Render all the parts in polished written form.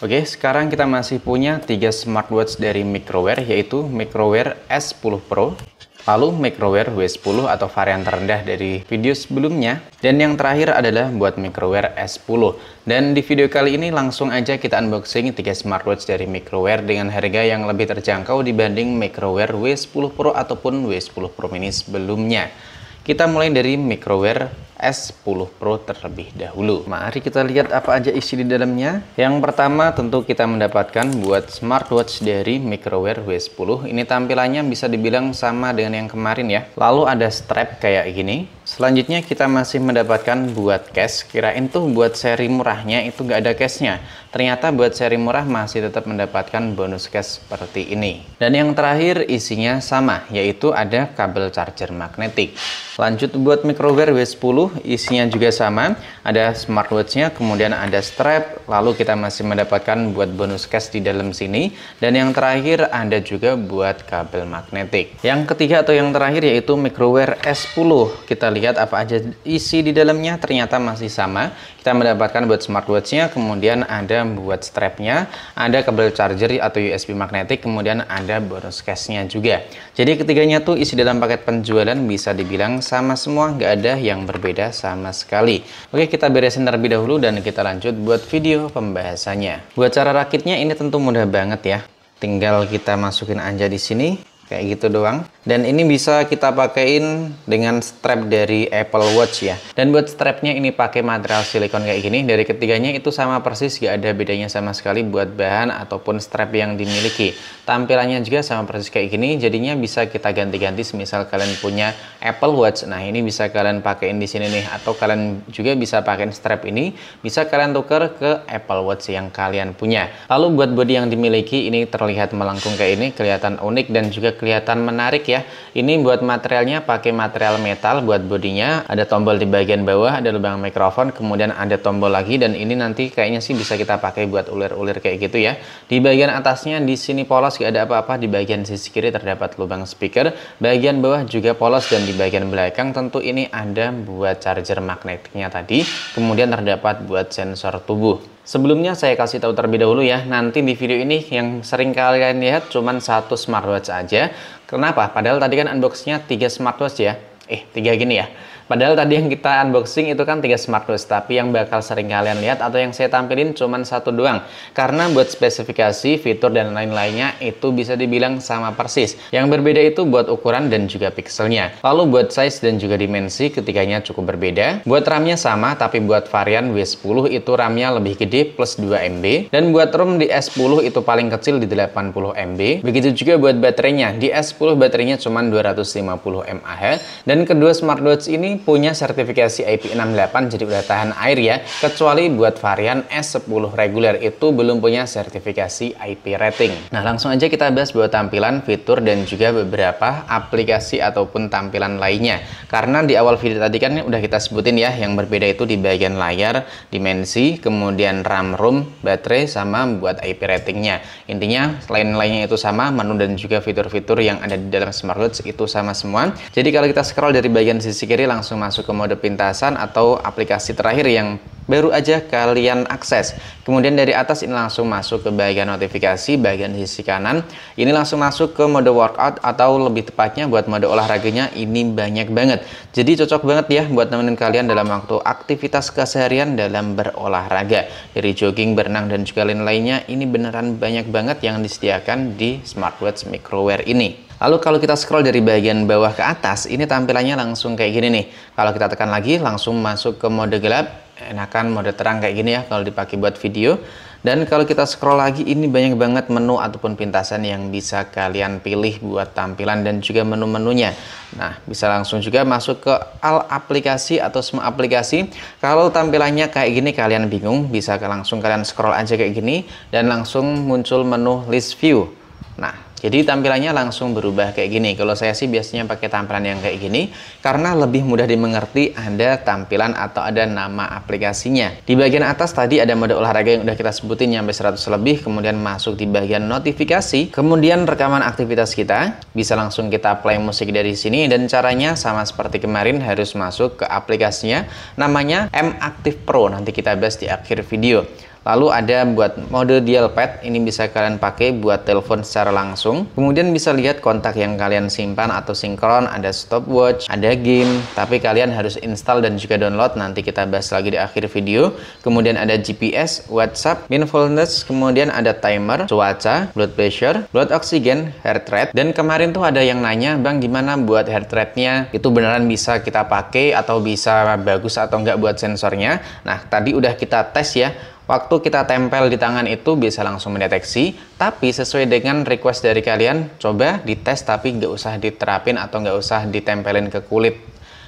Oke, sekarang kita masih punya 3 smartwatch dari Microware, yaitu Microware S10 Pro, lalu Microware W10 atau varian terendah dari video sebelumnya, dan yang terakhir adalah buat Microware S10. Dan di video kali ini langsung aja kita unboxing 3 smartwatch dari Microware dengan harga yang lebih terjangkau dibanding Microware W10 Pro ataupun W10 Pro Mini sebelumnya. Kita mulai dari Microware S10 Pro terlebih dahulu. Mari kita lihat apa aja isi di dalamnya. Yang pertama tentu kita mendapatkan buat smartwatch dari Microware W10. Ini tampilannya bisa dibilang sama dengan yang kemarin ya. Lalu ada strap kayak gini. Selanjutnya kita masih mendapatkan buat case. Kirain tuh buat seri murahnya itu nggak ada case-nya. Ternyata buat seri murah masih tetap mendapatkan bonus case seperti ini. Dan yang terakhir isinya sama, yaitu ada kabel charger magnetik. Lanjut buat Microware W10, isinya juga sama. Ada smartwatch-nya, kemudian ada strap, lalu kita masih mendapatkan buat bonus case di dalam sini. Dan yang terakhir ada juga buat kabel magnetik. Yang ketiga atau yang terakhir yaitu Microware S10. Kita lihat apa aja isi di dalamnya, ternyata masih sama. Kita mendapatkan buat smartwatch-nya, kemudian ada buat strapnya, ada kabel charger atau USB magnetik, kemudian ada bonus case-nya juga. Jadi ketiganya tuh isi dalam paket penjualan bisa dibilang sama semua, nggak ada yang berbeda sama sekali. Oke, kita beresin terlebih dahulu dan kita lanjut buat video pembahasannya. Buat cara rakitnya ini tentu mudah banget ya. Tinggal kita masukin aja di sini. Kayak gitu doang. Dan ini bisa kita pakein dengan strap dari Apple Watch ya. Dan buat strapnya ini pakai material silikon kayak gini. Dari ketiganya itu sama persis, gak ada bedanya sama sekali buat bahan ataupun strap yang dimiliki. Tampilannya juga sama persis kayak gini. Jadinya bisa kita ganti-ganti. Misal kalian punya Apple Watch, nah ini bisa kalian pakein di sini nih. Atau kalian juga bisa pakein strap ini. Bisa kalian tuker ke Apple Watch yang kalian punya. Lalu buat bodi yang dimiliki ini terlihat melengkung kayak ini, kelihatan unik dan juga kelihatan menarik ya. Ini buat materialnya pakai material metal buat bodinya. Ada tombol di bagian bawah, ada lubang mikrofon, kemudian ada tombol lagi, dan ini nanti kayaknya sih bisa kita pakai buat ulir-ulir kayak gitu ya. Di bagian atasnya di sini polos, gak ada apa-apa. Di bagian sisi kiri terdapat lubang speaker, bagian bawah juga polos, dan di bagian belakang tentu ini ada buat charger magnetiknya tadi. Kemudian terdapat buat sensor tubuh. Sebelumnya saya kasih tahu terlebih dahulu ya, nanti di video ini yang sering kalian lihat cuman satu smartwatch aja. Kenapa? Padahal tadi kan unboxingnya 3 smartwatch ya. 3 gini ya. Padahal tadi yang kita unboxing itu kan 3 smartwatch, tapi yang bakal sering kalian lihat atau yang saya tampilin cuman satu doang. Karena buat spesifikasi, fitur, dan lain-lainnya itu bisa dibilang sama persis. Yang berbeda itu buat ukuran dan juga pixelnya. Lalu buat size dan juga dimensi, ketiganya cukup berbeda. Buat RAM-nya sama, tapi buat varian W10 itu RAM-nya lebih gede plus 2 MB. Dan buat ROM di S10 itu paling kecil di 80 MB. Begitu juga buat baterainya. Di S10 baterainya cuma 250 mAh. Dan kedua smartwatch ini punya sertifikasi IP68, jadi udah tahan air ya. Kecuali buat varian S10 reguler itu belum punya sertifikasi IP rating. Nah, langsung aja kita bahas buat tampilan, fitur, dan juga beberapa aplikasi ataupun tampilan lainnya. Karena di awal video tadi kan udah kita sebutin ya, yang berbeda itu di bagian layar, dimensi, kemudian RAM, ROM, baterai, sama buat IP ratingnya. Intinya lain-lainnya itu sama, menu dan juga fitur-fitur yang ada di dalam smartwatch itu sama semua. Jadi kalau kita scroll dari bagian sisi kiri langsung masuk ke mode pintasan atau aplikasi terakhir yang baru aja kalian akses. Kemudian dari atas ini langsung masuk ke bagian notifikasi, bagian sisi kanan ini langsung masuk ke mode workout atau lebih tepatnya buat mode olahraganya ini banyak banget. Jadi cocok banget ya buat nemenin kalian dalam waktu aktivitas keseharian dalam berolahraga. Dari jogging, berenang, dan juga lain-lainnya, ini beneran banyak banget yang disediakan di smartwatch Microware ini. Lalu kalau kita scroll dari bagian bawah ke atas, ini tampilannya langsung kayak gini nih. Kalau kita tekan lagi, langsung masuk ke mode gelap. Enakan mode terang kayak gini ya kalau dipakai buat video. Dan kalau kita scroll lagi, ini banyak banget menu ataupun pintasan yang bisa kalian pilih buat tampilan dan juga menu-menunya. Nah, bisa langsung juga masuk ke all aplikasi atau semua aplikasi. Kalau tampilannya kayak gini kalian bingung, bisa langsung kalian scroll aja kayak gini dan langsung muncul menu list view. Nah, jadi tampilannya langsung berubah kayak gini. Kalau saya sih biasanya pakai tampilan yang kayak gini karena lebih mudah dimengerti, ada tampilan atau ada nama aplikasinya. Di bagian atas tadi ada mode olahraga yang udah kita sebutin sampai 100 lebih, kemudian masuk di bagian notifikasi, kemudian rekaman aktivitas kita. Bisa langsung kita play musik dari sini dan caranya sama seperti kemarin, harus masuk ke aplikasinya namanya M Active Pro. Nanti kita bahas di akhir video. Lalu ada buat mode dial pad, ini bisa kalian pakai buat telepon secara langsung. Kemudian bisa lihat kontak yang kalian simpan atau sinkron, ada stopwatch, ada game, tapi kalian harus install dan juga download, nanti kita bahas lagi di akhir video. Kemudian ada GPS, WhatsApp, mindfulness, kemudian ada timer, cuaca, blood pressure, blood oxygen, heart rate. Dan kemarin tuh ada yang nanya, Bang gimana buat heart rate-nya? Itu beneran bisa kita pakai atau bisa bagus atau enggak buat sensornya? Nah, tadi udah kita tes ya. Waktu kita tempel di tangan itu bisa langsung mendeteksi, tapi sesuai dengan request dari kalian, coba dites tapi nggak usah diterapin atau nggak usah ditempelin ke kulit.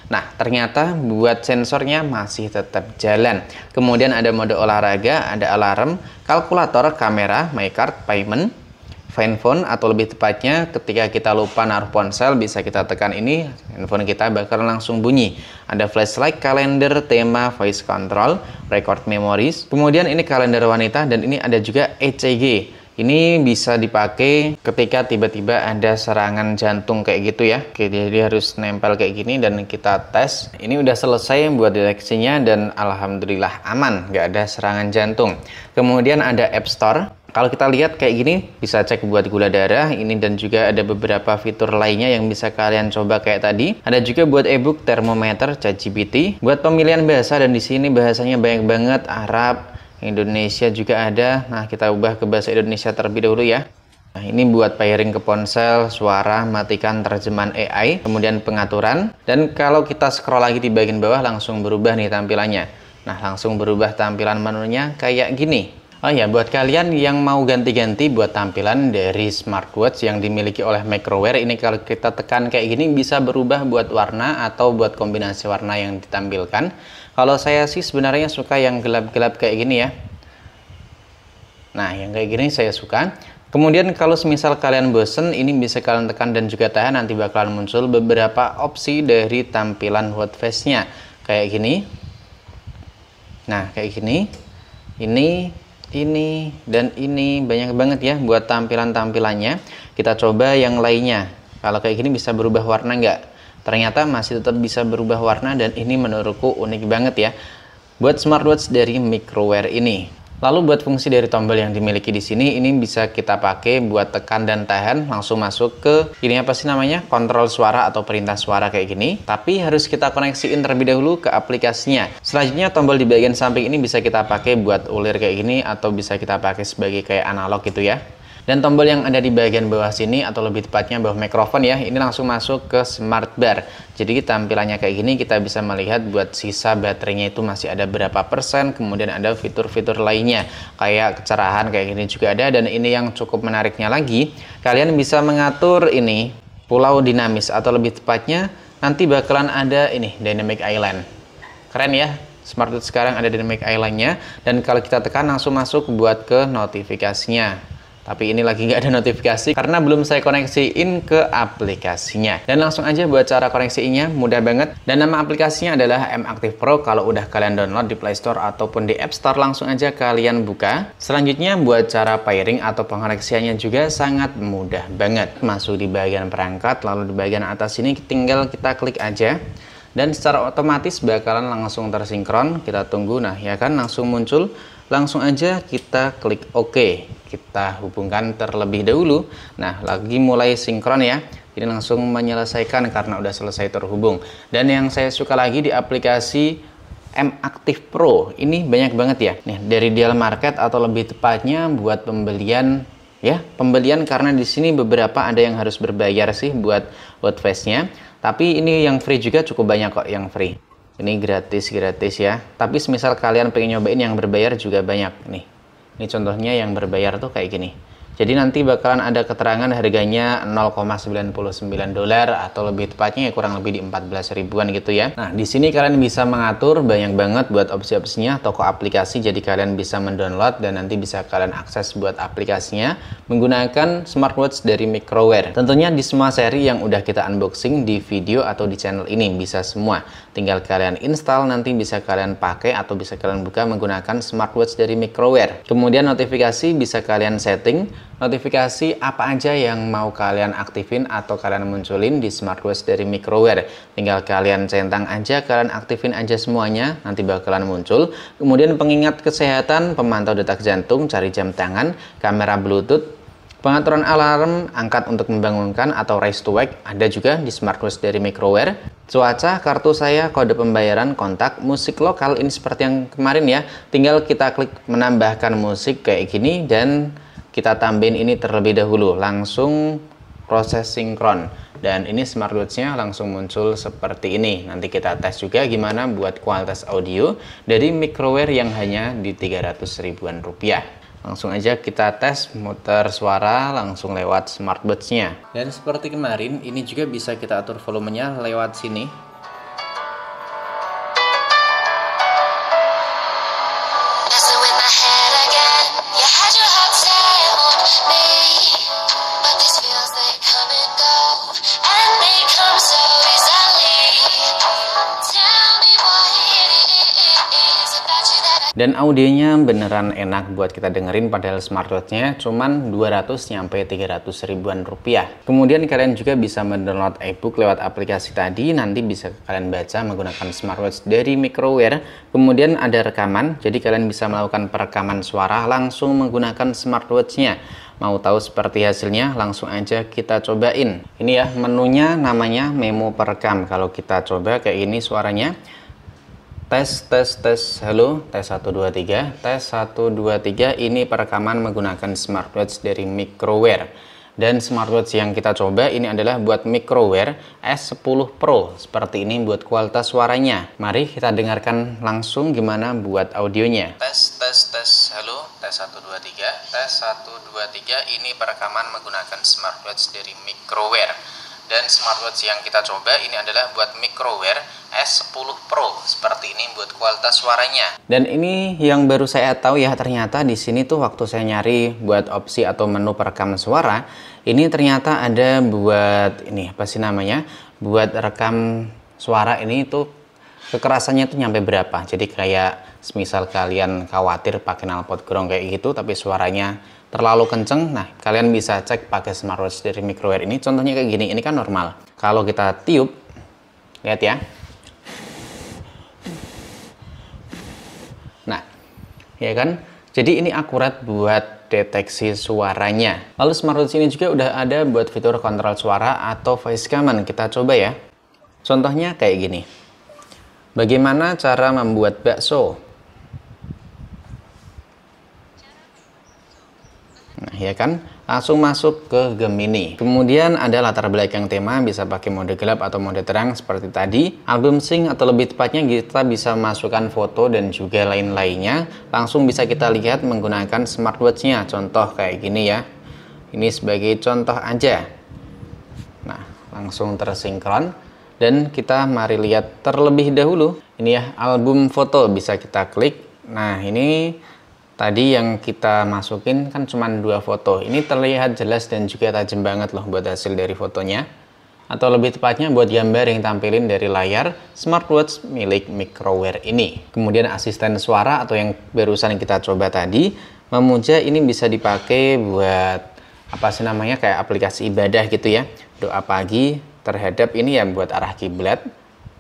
Nah, ternyata buat sensornya masih tetap jalan. Kemudian ada mode olahraga, ada alarm, kalkulator, kamera, my card, payment, find phone, atau lebih tepatnya ketika kita lupa naruh ponsel bisa kita tekan ini, handphone kita bakal langsung bunyi. Ada flashlight, kalender, tema, voice control, record memories. Kemudian ini kalender wanita dan ini ada juga ECG. Ini bisa dipakai ketika tiba-tiba ada serangan jantung kayak gitu ya. Oke, jadi harus nempel kayak gini dan kita tes. Ini udah selesai buat deteksinya dan alhamdulillah aman, nggak ada serangan jantung. Kemudian ada App Store. Kalau kita lihat kayak gini, bisa cek buat gula darah ini dan juga ada beberapa fitur lainnya yang bisa kalian coba kayak tadi. Ada juga buat ebook, termometer, ChatGPT, buat pemilihan bahasa dan di sini bahasanya banyak banget, Arab, Indonesia juga ada. Nah, kita ubah ke bahasa Indonesia terlebih dahulu ya. Nah, ini buat pairing ke ponsel, suara, matikan terjemahan AI, kemudian pengaturan. Dan kalau kita scroll lagi di bagian bawah langsung berubah nih tampilannya. Nah, langsung berubah tampilan menunya kayak gini. Oh ya, buat kalian yang mau ganti-ganti buat tampilan dari smartwatch yang dimiliki oleh Microwear, ini kalau kita tekan kayak gini bisa berubah buat warna atau buat kombinasi warna yang ditampilkan. Kalau saya sih sebenarnya suka yang gelap-gelap kayak gini ya. Nah, yang kayak gini saya suka. Kemudian kalau semisal kalian bosen, ini bisa kalian tekan dan juga tahan, nanti bakalan muncul beberapa opsi dari tampilan watchface-nya. Kayak gini. Nah, kayak gini. Ini dan ini banyak banget ya buat tampilan-tampilannya. Kita coba yang lainnya. Kalau kayak gini bisa berubah warna nggak? Ternyata masih tetap bisa berubah warna dan ini menurutku unik banget ya buat smartwatch dari Microwear ini. Lalu buat fungsi dari tombol yang dimiliki di sini, ini bisa kita pakai buat tekan dan tahan, langsung masuk ke ini apa sih namanya, kontrol suara atau perintah suara kayak gini. Tapi harus kita koneksiin terlebih dahulu ke aplikasinya. Selanjutnya tombol di bagian samping ini bisa kita pakai buat ulir kayak gini atau bisa kita pakai sebagai kayak analog gitu ya. Dan tombol yang ada di bagian bawah sini atau lebih tepatnya bawah mikrofon ya, ini langsung masuk ke smart bar. Jadi tampilannya kayak gini, kita bisa melihat buat sisa baterainya itu masih ada berapa persen, kemudian ada fitur-fitur lainnya kayak kecerahan kayak gini juga ada. Dan ini yang cukup menariknya lagi, kalian bisa mengatur ini pulau dinamis atau lebih tepatnya nanti bakalan ada ini dynamic island. Keren ya, smartwatch sekarang ada dynamic island-nya, dan kalau kita tekan langsung masuk buat ke notifikasinya. Tapi ini lagi nggak ada notifikasi karena belum saya koneksiin ke aplikasinya. Dan langsung aja buat cara koneksiinnya, mudah banget. Dan nama aplikasinya adalah mActive Pro. Kalau udah kalian download di Play Store ataupun di App Store, langsung aja kalian buka. Selanjutnya buat cara pairing atau pengoneksiannya juga sangat mudah banget. Masuk di bagian perangkat, lalu di bagian atas ini tinggal kita klik aja. Dan secara otomatis bakalan langsung tersinkron. Kita tunggu, nah ya kan langsung muncul. Langsung aja kita klik OK. Kita hubungkan terlebih dahulu. Nah, lagi mulai sinkron ya. Ini langsung menyelesaikan karena udah selesai terhubung. Dan yang saya suka lagi di aplikasi mActive Pro, ini banyak banget ya. Nih, dari dial market atau lebih tepatnya buat pembelian ya, pembelian karena di sini beberapa ada yang harus berbayar sih buat watchface-nya. Tapi ini yang free juga cukup banyak kok yang free. Ini gratis ya. Tapi semisal kalian pengen nyobain yang berbayar juga banyak nih. Ini contohnya yang berbayar tuh kayak gini. Jadi nanti bakalan ada keterangan harganya 0,99 dolar atau lebih tepatnya ya kurang lebih di 14 ribuan gitu ya. Nah, di sini kalian bisa mengatur banyak banget buat opsi-opsinya, toko aplikasi, jadi kalian bisa mendownload dan nanti bisa kalian akses buat aplikasinya menggunakan smartwatch dari Microwear. Tentunya di semua seri yang udah kita unboxing di video atau di channel ini bisa semua. Tinggal kalian install, nanti bisa kalian pakai atau bisa kalian buka menggunakan smartwatch dari Microwear. Kemudian notifikasi bisa kalian setting notifikasi apa aja yang mau kalian aktifin atau kalian munculin di smartwatch dari Microware. Tinggal kalian centang aja, kalian aktifin aja semuanya, nanti bakalan muncul. Kemudian pengingat kesehatan, pemantau detak jantung, cari jam tangan, kamera Bluetooth, pengaturan alarm, angkat untuk membangunkan atau raise to wake, ada juga di smartwatch dari Microware. Cuaca, kartu saya, kode pembayaran, kontak, musik lokal, ini seperti yang kemarin ya. Tinggal kita klik menambahkan musik kayak gini dan kita tambahin ini terlebih dahulu, langsung proses sinkron. Dan ini smartwatch-nya langsung muncul seperti ini. Nanti kita tes juga gimana buat kualitas audio dari Microware yang hanya di 300 ribuan rupiah. Langsung aja kita tes muter suara langsung lewat smartwatch-nya. Dan seperti kemarin, ini juga bisa kita atur volumenya lewat sini. Dan audionya beneran enak buat kita dengerin, padahal smartwatch-nya cuman 200-300 ribuan rupiah. Kemudian kalian juga bisa mendownload ebook lewat aplikasi tadi, nanti bisa kalian baca menggunakan smartwatch dari Microware. Kemudian ada rekaman, jadi kalian bisa melakukan perekaman suara langsung menggunakan smartwatch-nya. Mau tahu seperti hasilnya, langsung aja kita cobain. Ini ya menunya, namanya memo perekam. Kalau kita coba kayak ini suaranya. Tes, halo, tes 1, 2, 3, tes 1, 2, 3, ini perekaman menggunakan smartwatch dari Microware. Dan smartwatch yang kita coba ini adalah buat Microware S10 Pro, seperti ini buat kualitas suaranya. Mari kita dengarkan langsung gimana buat audionya. Tes, halo, tes 1, 2, 3, tes 1, 2, 3, ini perekaman menggunakan smartwatch dari Microware. Dan smartwatch yang kita coba ini adalah buat Microware S10 Pro, seperti ini buat kualitas suaranya. Dan ini yang baru saya tahu ya, ternyata di sini tuh waktu saya nyari buat opsi atau menu perekam suara, ini ternyata ada buat ini apa sih namanya? Buat rekam suara ini tuh kekerasannya tuh nyampe berapa. Jadi kayak semisal kalian khawatir pakai knalpot gong kayak gitu tapi suaranya terlalu kenceng, nah kalian bisa cek pakai smartwatch dari Microware ini. Contohnya kayak gini, ini kan normal. Kalau kita tiup, lihat ya. Nah, ya kan? Jadi ini akurat buat deteksi suaranya. Lalu smartwatch ini juga udah ada buat fitur kontrol suara atau voice command. Kita coba ya. Contohnya kayak gini. Bagaimana cara membuat bakso? Nah, ya kan? Langsung masuk ke Gemini. Kemudian ada latar belakang tema, bisa pakai mode gelap atau mode terang seperti tadi. Album sync atau lebih tepatnya kita bisa masukkan foto dan juga lain-lainnya. Langsung bisa kita lihat menggunakan smartwatch-nya. Contoh kayak gini ya. Ini sebagai contoh aja. Nah, langsung tersinkron. Dan kita mari lihat terlebih dahulu. Ini ya, album foto bisa kita klik. Nah, ini tadi yang kita masukin kan cuma 2 foto. Ini terlihat jelas dan juga tajam banget loh buat hasil dari fotonya. Atau lebih tepatnya buat gambar yang tampilin dari layar smartwatch milik Microware ini. Kemudian asisten suara atau yang barusan kita coba tadi, memuja ini bisa dipakai buat apa sih namanya, kayak aplikasi ibadah gitu ya. Doa pagi terhadap ini ya buat arah kiblat.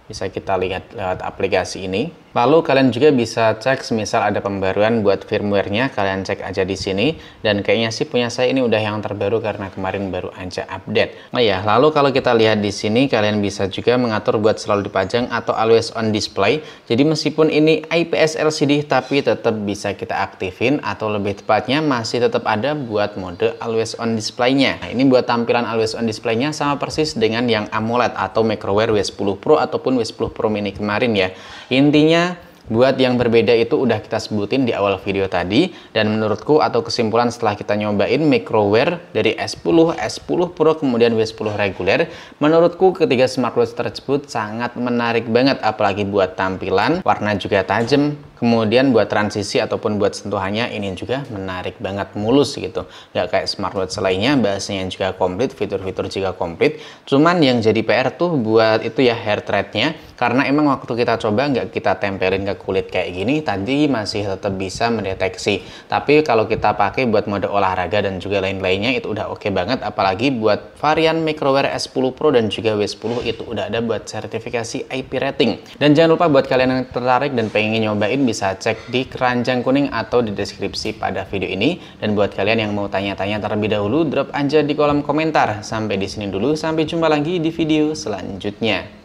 Bisa kita lihat lewat aplikasi ini. Lalu kalian juga bisa cek semisal ada pembaruan buat firmware-nya, kalian cek aja di sini. Dan kayaknya sih punya saya ini udah yang terbaru karena kemarin baru aja update. Oh ya, lalu kalau kita lihat di sini kalian bisa juga mengatur buat selalu dipajang atau always on display. Jadi meskipun ini IPS LCD tapi tetap bisa kita aktifin, atau lebih tepatnya masih tetap ada buat mode always on display-nya. Nah, ini buat tampilan always on display-nya sama persis dengan yang AMOLED atau Microware W10 Pro ataupun W10 Pro Mini kemarin ya. Intinya buat yang berbeda itu udah kita sebutin di awal video tadi, dan menurutku atau kesimpulan setelah kita nyobain Microware dari S10, S10 Pro kemudian W10 reguler, menurutku ketiga smartwatch tersebut sangat menarik banget, apalagi buat tampilan, warna juga tajam, Kemudian buat transisi ataupun buat sentuhannya ini juga menarik banget, mulus gitu. Nggak kayak smartwatch lainnya, bahasanya juga komplit, fitur-fitur juga komplit. Cuman yang jadi PR tuh buat itu ya hair thread-nya. Karena emang waktu kita coba nggak kita tempelin ke kulit kayak gini, tadi masih tetap bisa mendeteksi. Tapi kalau kita pakai buat mode olahraga dan juga lain-lainnya itu udah oke banget. Apalagi buat varian Microwear S10 Pro dan juga W10 itu udah ada buat sertifikasi IP rating. Dan jangan lupa buat kalian yang tertarik dan pengen nyobain bisa cek di keranjang kuning atau di deskripsi pada video ini. Dan buat kalian yang mau tanya-tanya terlebih dahulu, drop aja di kolom komentar. Sampai di sini dulu, sampai jumpa lagi di video selanjutnya.